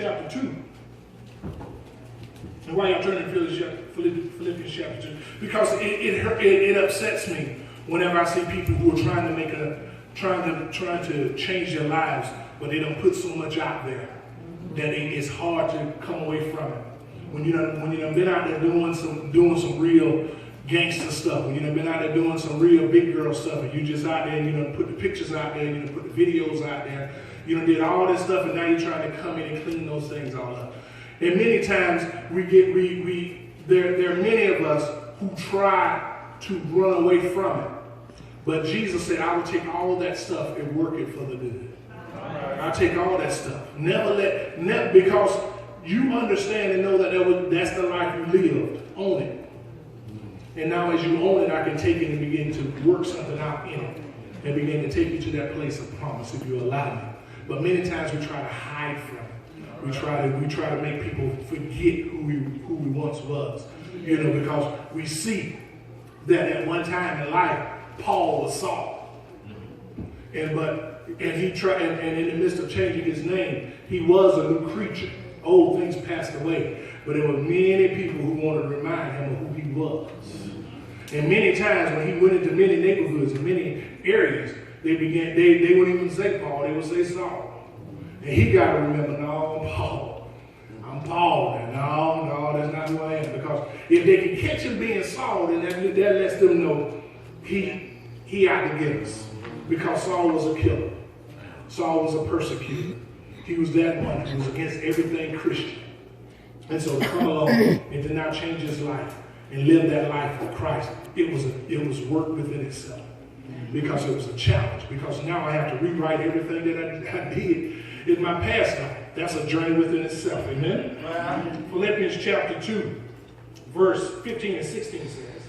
chapter 2. And why y'all turning to Philippians chapter 2? Because it upsets me whenever I see people who are trying to change their lives, but they don't put so much out there that it's hard to come away from it. When you done been out there doing some real gangster stuff, when you done been out there doing some real big girl stuff, and you just out there and you done put the pictures out there, you done put the videos out there, you done did all this stuff, and now you're trying to come in and clean those things all up. And many times there are many of us who try to run away from it. But Jesus said, I will take all of that stuff and work it for the good. I'll take all that stuff. Never, because you understand and know that that's the life you lived. Own it. And now as you own it, I can take it and begin to work something out in it and begin to take you to that place of promise if you allow me. But many times we try to hide from it. We try to make people forget who we once was. Because we see that at one time in life, Paul was Saul. And in the midst of changing his name, he was a new creature. Old things passed away. But there were many people who wanted to remind him of who he was. And many times when he went into many neighborhoods and many areas, they wouldn't even say Paul, they would say Saul. And he got to remember, no, Paul. I'm Paul. And no, that's not who I am. Because if they can catch him being Saul, then that lets them know he out to get us. Because Saul was a killer. Saul was a persecutor. He was that one who was against everything Christian. And so to come along and to now change his life and live that life for Christ, it was work within itself. Because it was a challenge. Because now I have to rewrite everything that I did in my past life. That's a journey within itself. Amen? Philippians chapter 2, verse 15 and 16 says,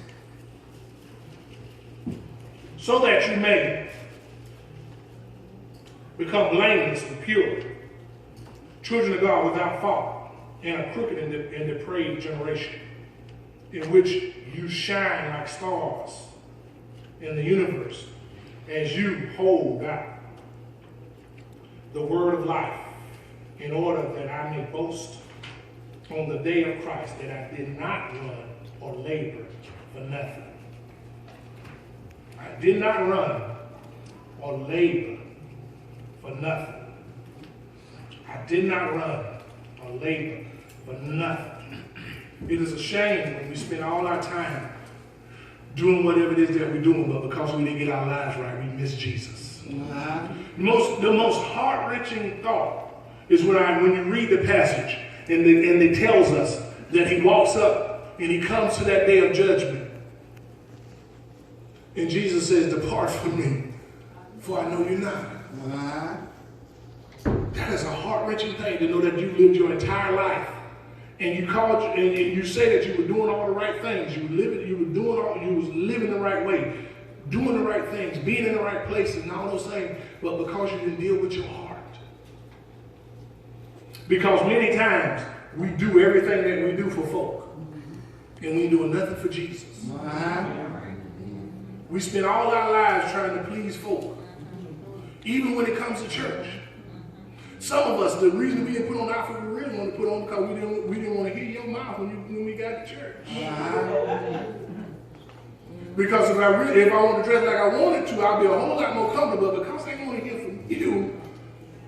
so that you may become blameless and pure, children of God without fault, in a crooked and depraved generation, in which you shine like stars in the universe, as you hold out the word of life, in order that I may boast on the day of Christ that I did not run or labor for nothing. I did not run or labor for nothing. I did not run or labor for nothing. It is a shame when we spend all our time doing whatever it is that we're doing, but because we didn't get our lives right, we miss Jesus. The most heart-wrenching thought is when you read the passage and it tells us that he walks up and he comes to that day of judgment. And Jesus says, depart from me, for I know you not. That is a heart-wrenching thing to know that you lived your entire life and you say that you were doing all the right things. You was living the right way, doing the right things, being in the right places and all those things, but because you didn't deal with your heart. Because many times we do everything that we do for folk and we ain't doing nothing for Jesus. We spend all our lives trying to please folk, even when it comes to church. Some of us, the reason we didn't put on the outfit we really wanted to put on because we didn't want to hear your mouth when we got to church. Because if I want to dress like I wanted to, I'll be a whole lot more comfortable. Because I want to hear from you,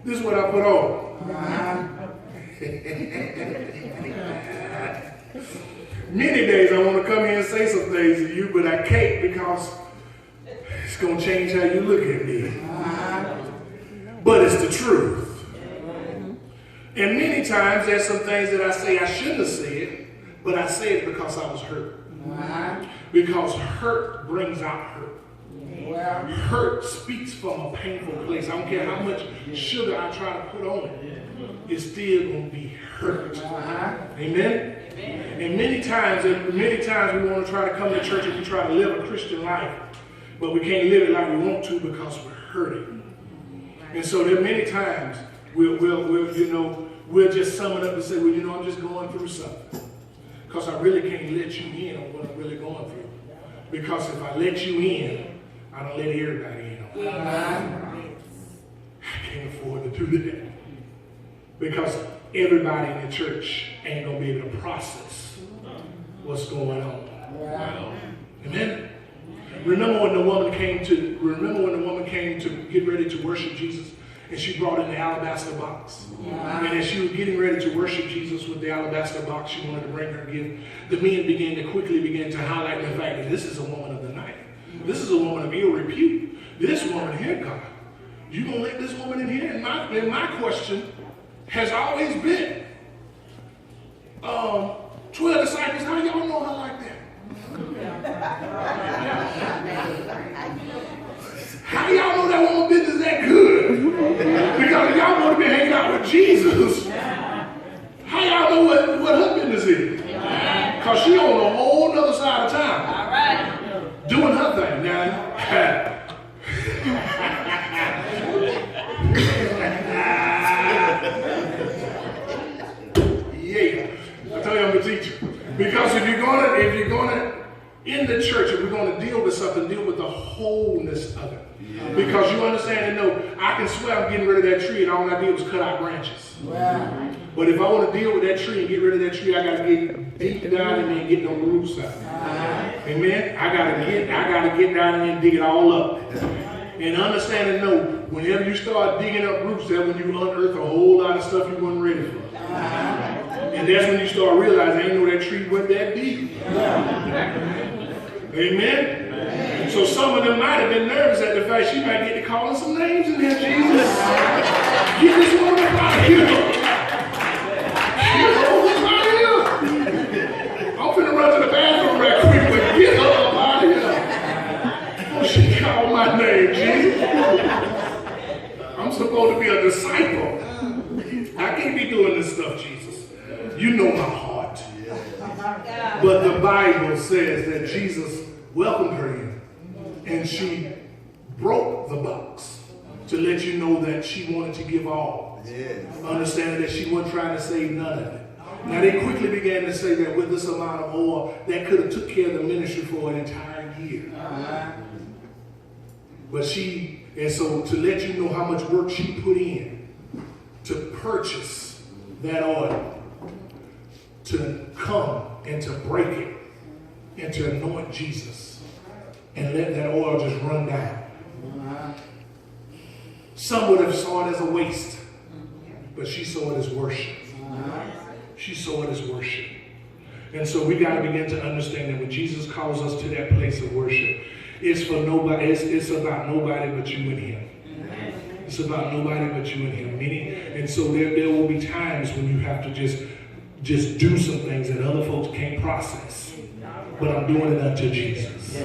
this is what I put on. Many days I want to come here and say some things to you, but I can't because it's going to change how you look at me. But it's the truth. And many times there's some things that I say I shouldn't have said, but I say it because I was hurt. Because hurt brings out hurt. Hurt speaks from a painful place. I don't care how much sugar I try to put on it. It's still going to be hurt. Amen? And many times we want to try to come to church and we try to live a Christian life, but we can't live it like we want to because we're hurting. And so there are many times we'll just sum it up and say, well, I'm just going through something. Because I really can't let you in on what I'm really going through. Because if I let you in, I don't let everybody in on it. I can't afford to do that. Because everybody in the church ain't going to be able to process what's going on. Wow. Amen? Remember when the woman came to get ready to worship Jesus, and she brought in the alabaster box. Wow. And as she was getting ready to worship Jesus with the alabaster box, she wanted to bring her gift. The men quickly began to highlight the fact that this is a woman of the night. This is a woman of ill repute. This woman here, God, you gonna let this woman in here? And my question has always been, 12 disciples, how y'all know her like that? How y'all know that woman business that good? Because y'all want to be hanging out with Jesus. How y'all know what her business is? Because she on a whole other side of town. All right. Doing her thing. Now, yeah. I tell you I'm a teacher. Because if you're gonna in the church, if we're gonna deal with something, deal with the wholeness of it. Yeah. Because you understand and know, I can swear I'm getting rid of that tree and all I did was cut out branches. Wow. But if I want to deal with that tree and get rid of that tree, I gotta get deep down in there and get the roots out. Amen. I gotta get down in there and dig it all up. And understand and know, whenever you start digging up roots, that's when you unearth a whole lot of stuff you weren't ready for. And that's when you start realizing, I didn't know that tree went that deep. Amen? So some of them might have been nervous at the fact she might get to calling some names in there, Jesus. Get this woman up out of here. Get her up out of here. I'm finna run to the bathroom right quick, but get her up out of here. Oh, she called my name, Jesus. I'm supposed to be a disciple. I can't be doing this stuff, Jesus. You know my heart. But the Bible says that Jesus welcomed her in, and she broke the box to let you know that she wanted to give all. Understanding that she wasn't trying to save none of it. Now they quickly began to say that with this amount of oil, that could have took care of the ministry for an entire year. But and so to let you know how much work she put in to purchase that oil, to come and to break it and to anoint Jesus and let that oil just run down. Some would have saw it as a waste, but she saw it as worship. She saw it as worship. And so we got to begin to understand that when Jesus calls us to that place of worship, it's for nobody. It's about nobody but you and him. It's about nobody but you and him. And so there will be times when you have to just do some things that other folks can't process. But I'm doing it unto Jesus.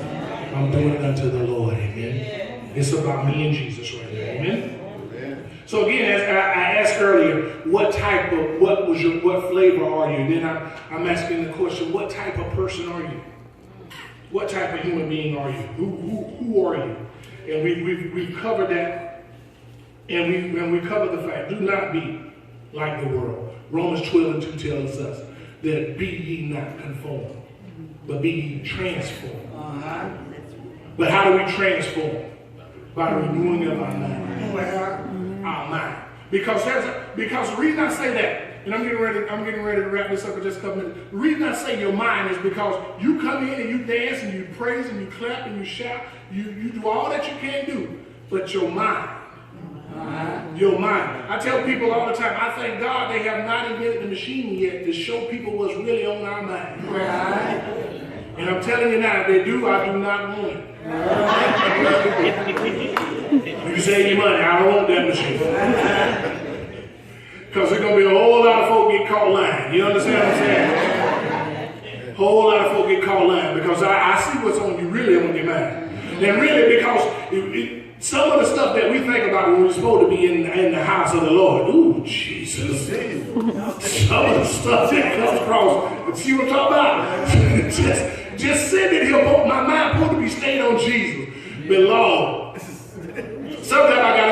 I'm doing it unto the Lord. Amen. It's about me and Jesus right now. Amen. So again, as I asked earlier, what flavor are you? Then I'm asking the question, what type of person are you? What type of human being are you? Who are you? And we've covered that, and we covered the fact, do not be like the world. Romans 12:2 tells us that be ye not conformed, but be ye transformed. But how do we transform? By the renewing of our mind. Our mind. Because the reason I say that, and I'm getting ready to wrap this up in just a couple minutes. The reason I say your mind is because you come in and you dance and you praise and you clap and you shout, you do all that you can do, but your mind. Your mind. I tell people all the time, I thank God they have not invented the machine yet to show people what's really on our mind. And I'm telling you now, if they do, I do not want it. You save your money, I don't want that machine. Because there's going to be a whole lot of folk get caught lying. You understand what I'm saying? A whole lot of folk get caught lying because I see what's on you really on your mind. And really because some of the stuff that we think about when we're supposed to be in the house of the Lord. Ooh, Jesus. Some of the stuff that comes across. See what I'm talking about? just sitting here, my mind supposed to be stayed on Jesus. But Lord, sometimes I got to